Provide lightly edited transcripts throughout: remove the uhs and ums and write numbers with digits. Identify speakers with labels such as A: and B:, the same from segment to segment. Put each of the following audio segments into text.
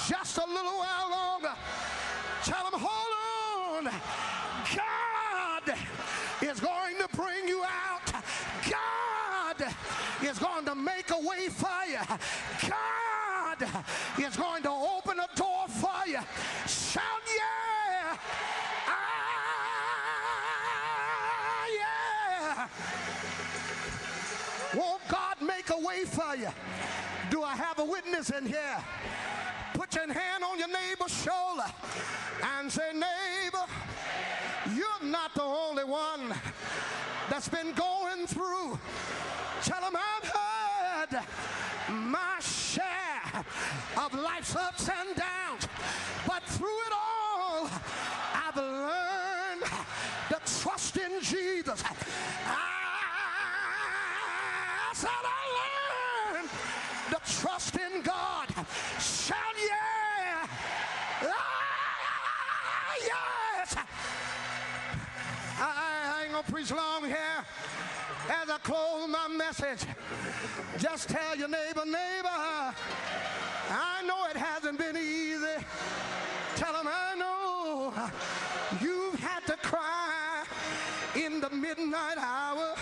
A: just a little while longer. Tell them, hold on. God is going to bring you out. God is going to make a way for you. God is going to open a door for you. Shout, yeah. Yeah. Won't God make a way for you? Do I have a witness in here? Put your hand on your neighbor's shoulder and say, neighbor, you're not the only one that's been going through. Tell them I've heard my share of life's ups and downs, but through it all, I've learned to trust in Jesus. I said I learned to trust in God. Shout yeah! Yes! I ain't gonna preach long here. As I close my message, just tell your neighbor, I know it hasn't been easy. Tell them I know you've had to cry in the midnight hour,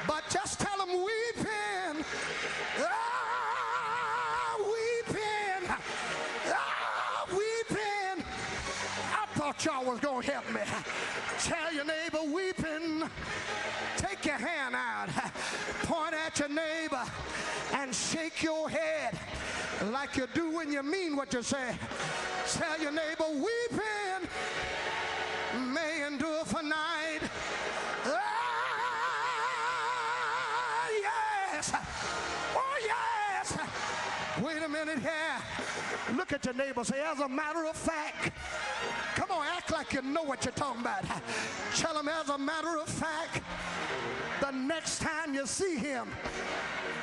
A: but just tell them weeping, weeping. I thought y'all was gonna help me. Tell your neighbor weeping. Take your hand out, point at your neighbor, and shake your head like you do when you mean what you say. Tell your neighbor, weeping may endure for night. Yes! Oh, yes! Wait a minute here. Look at your neighbor. Say, as a matter of fact. Come on, act like you know what you're talking about. Tell him, as a matter of fact, the next time you see him,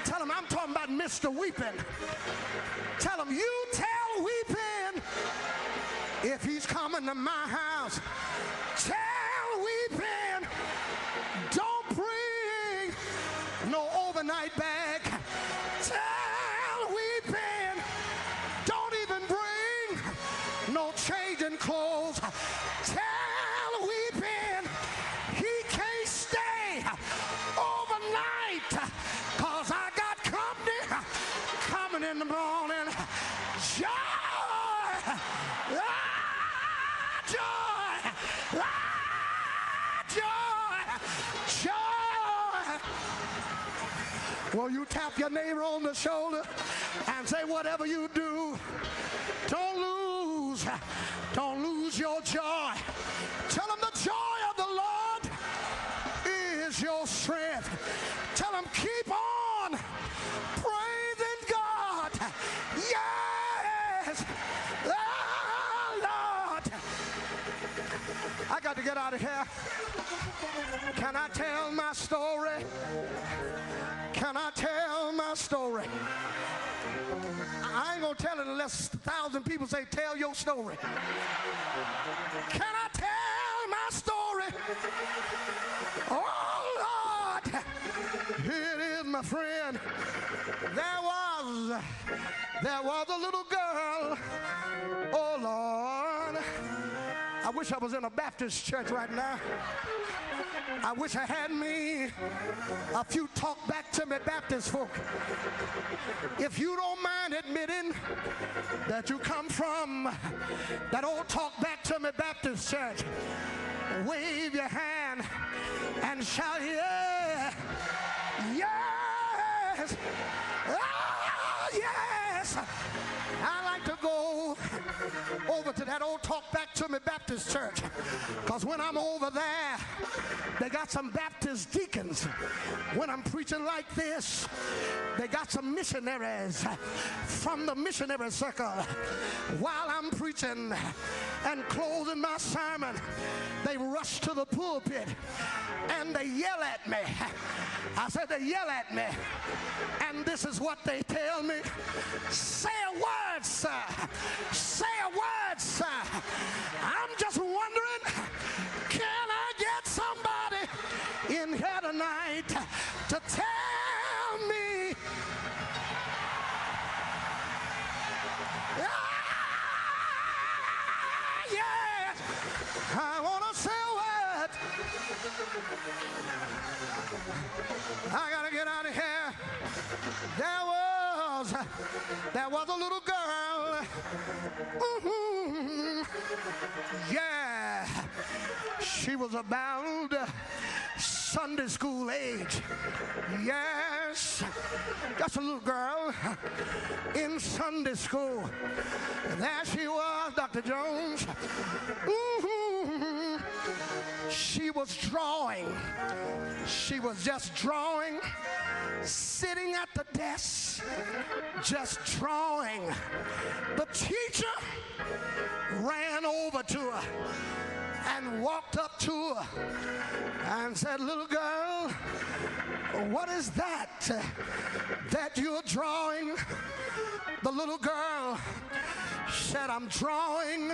A: tell him I'm talking about Mr. Weeping. Tell him, you tell Weeping if he's coming to my house. Tell Weeping, don't bring no overnight bag. Tell Weeping, don't even bring no changing clothes. Tell Weeping he can't stay overnight, cause I got company coming in the morning. Joy! Joy! Joy! Joy! Well, you tap your neighbor on the shoulder and say, whatever you do, don't lose your joy. Tell them the joy of the Lord is your strength. Tell them keep on praising God. Yes! Oh, Lord! I got to get out of here. Can I tell my story? Can I tell my story? I ain't gonna tell it unless 1,000 people say, tell your story. Can I tell my story? Oh, Lord. Here it is, my friend. There was a little girl. Oh, Lord. I wish I was in a Baptist church right now. I wish I had me a few talk back to me Baptist folk. If you don't mind admitting that you come from that old talk back to me Baptist church, wave your hand and shout, yeah, yes, ah, yes. I like to go over to that old talk back to me Baptist church, because when I'm over there, they got some Baptist deacons. When I'm preaching like this, they got some missionaries from the missionary circle. While I'm preaching and closing my sermon, they rush to the pulpit and they yell at me. I said they yell at me, and this is what they tell me. Say a word, sir. Say a word, sir. I'm just wondering, can I get somebody in here tonight to tell me there was a little girl. Yeah, she was about Sunday school age. Yes, just a little girl in Sunday school. And there she was, Dr. Jones. She was drawing. She was just drawing, sitting at the desk, just drawing. The teacher ran over to her and walked up to her and said, "Little girl, what is that you're drawing?" The little girl said, I'm drawing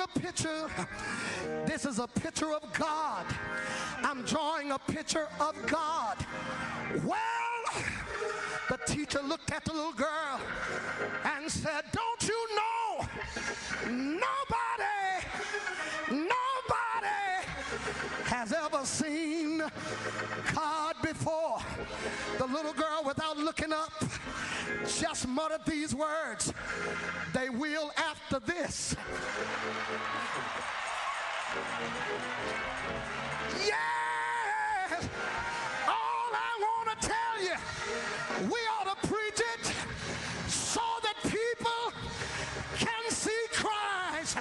A: a picture. This is a picture of God. I'm drawing a picture of God. Well, the teacher looked at the little girl and said, "Don't you know nobody has ever seen God before?" The little girl, without looking up, just muttered these words, "They will after this." Yes! All I want to tell you, we ought to preach it so that people can see Christ.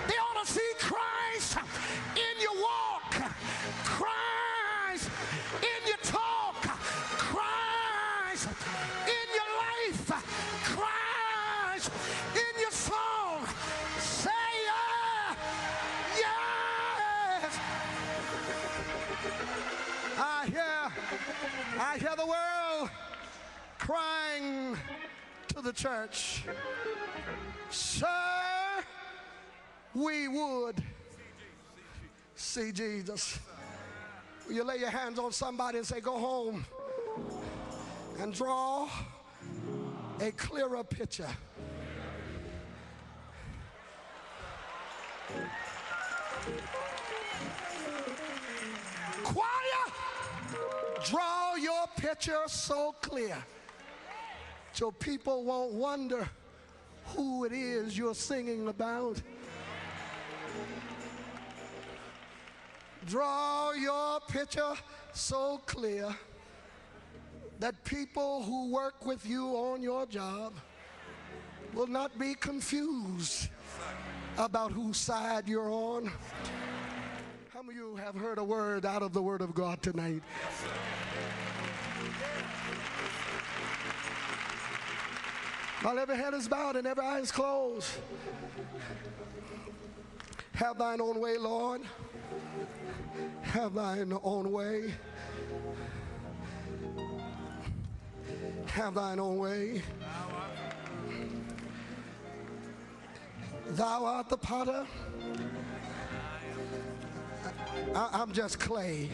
A: They ought to see Christ in your walk, Christ in your talk, Christ in your life, Christ in your song. Say yes. I hear the world crying to the church, "Sir, we would see Jesus." Will you lay your hands on somebody and say, "Go home and draw a clearer picture"? Choir, draw your picture so clear so people won't wonder who it is you're singing about. Draw your picture so clear that people who work with you on your job will not be confused about whose side you're on. How many of you have heard a word out of the Word of God tonight? While every head is bowed and every eye is closed, have thine own way, Lord. Have thine own way. Have thine own way. Thou art the potter. I'm just clay.